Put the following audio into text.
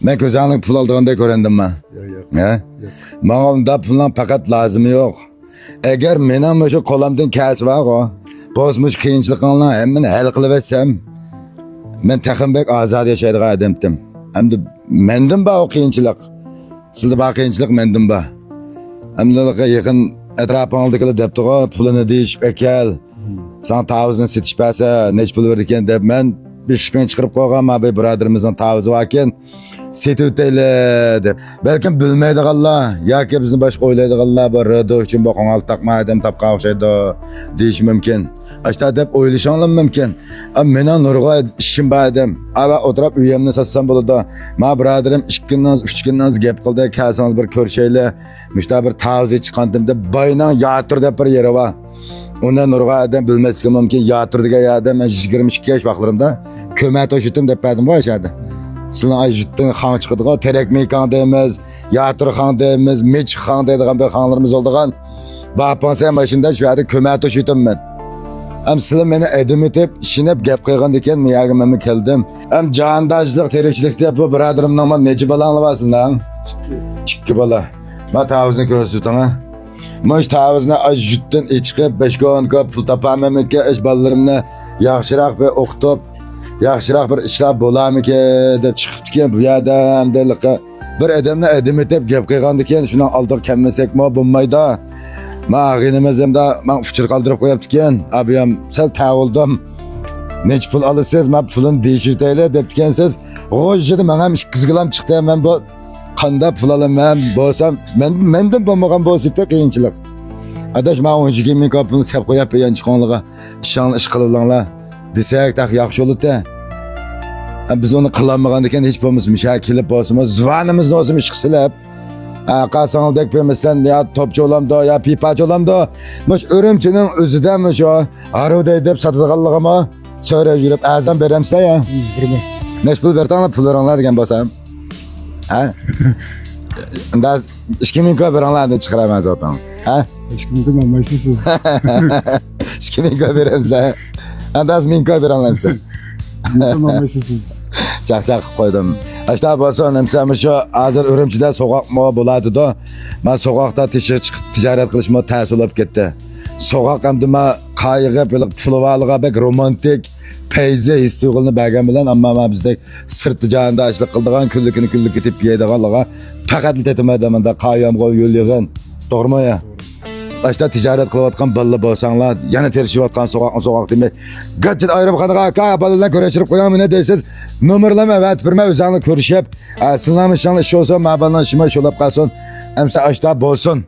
Ben gözünü pul aldığında görendim ben. Yok. Bana onda puldan fakat lazım yok. Eğer benim şu kolamdan kes var o. Bozmuş kıyınçılıklarla hemen hal kılıversem. Ben takımbek azad yaşaydığı adamdım. Hem de mendim ba o kıyınçılık. Sizde ba kıyınçılık mendim ba. Hem de yakın etrafınızdakiler depti o pulunu deyişip ekel. Sana tavızını sitişpese neç pul verirken de ben bir şüphen çıkırıp koyğam abi braderimizin tavuzu varken setüteyle dep. Belki bilmeydik Allah. Ya ki bizim başka oylaydık Allah bu rıdı için bu kanal takma adam tap kavşaydı deyiş mümkün. İşte dep oylaşanlar mümkün. Ama menen nurga işim var adam. Ama oturup üyemini satsam buludu. Ma braderim 2 günden 3 günden gep kıldı. Kelsanız bir körşeyle müşteri bir tavuzu çıkandımda bayına yatır dep bir yeri var. Ondan nurga adam bilmesi mümkün. Yatır diye adam ben 22 yaş vaxtlarımda kömə taşıttım dep verdim bu aşağıda. Sizin ajıttın xan çıkıdığı terek meykan deyimiz, yatır xan deyimiz, meç xan deydiğen bir xanlarımız olduğun. Bapansen başında şu anda kömə taşıttım ben. Hem sizin beni edim etip, işinip gep kıygan diken mi yargımımı keldim. Hem candajlık, terekçilik deyip bu braderimden ama neci balanlı basın lan? Çıkkı bala. Ma tavuzunu körsütün ha. Müş tavuzunu ajıttın içkip, 5 gün köp, pul tapamam ki iş ballarımla yaxşırak bir oktup, yaxşırak bir işler bolamı ki dep çıkıp diken bu adam delikə bir adamla edim etip gep kıygan diken şuna aldık kendimesek mi bulmayda. Ma ağinimizim de ben fikir kaldırıp koyup diken abiyam sel tağıldım. Neç pul alırsınız ma pulun değişirteyle dep diken siz hoşçakalın ben hem kızgılam çıktı ben bu kanda pul alım ben bolsam menden bulmagan bolsakta kıyınçılık. Adaş ma 12 min kapını sep koyup yan çıkanlığa şanlı iş kılılanlar desek tak yaxşı olur da. Biz onu kılanmagan diken hiç bulmaz müşakilip bolsumuz zvanımız olsun iş kısılıp. Qasanıl dek bilmesen ya topçu olam da ya pipacı olam da. Müş örümçünün özüden müş o. Arıda edip satılğanlığıma söyle yürüp azam berem size ya. Neş pul bertanla pul veranlar degen basam. Ha? Ndaz 2 min köp veranlar da çıkaramaz otan. Ha? 2 min köp almaysınız. 2 min köp verem size. Ndaz 1000 köp veranlar size. Almaysınız. Çak koydum. İşte bu son emsem şu hazır Ürümçi'de sokak mı buladı da. Ben sokakta çıkıp ticaret kılışma ters olup gitti. Sokak emdime kayığı böyle pulvalığa bek romantik peyze istiyorluğunu belgen bilen ama bizde sırt ticarında açlık kıldığın küllük gidip yediğinliğe fakat tetimeden de kayığım koy yol doğru mu ya? İşte ticaret kılıvatkan ballı bolsanlar, yana terişivatkan sokak demek. Gıcıt ayrım kanıqa kaya balından körüşürüp koyamı ne deysiz? Numurlama evet firma özellik körüşüp, sınlamışanlı iş olsa mabandan işime şolap kalsın. Emse açta bolsun.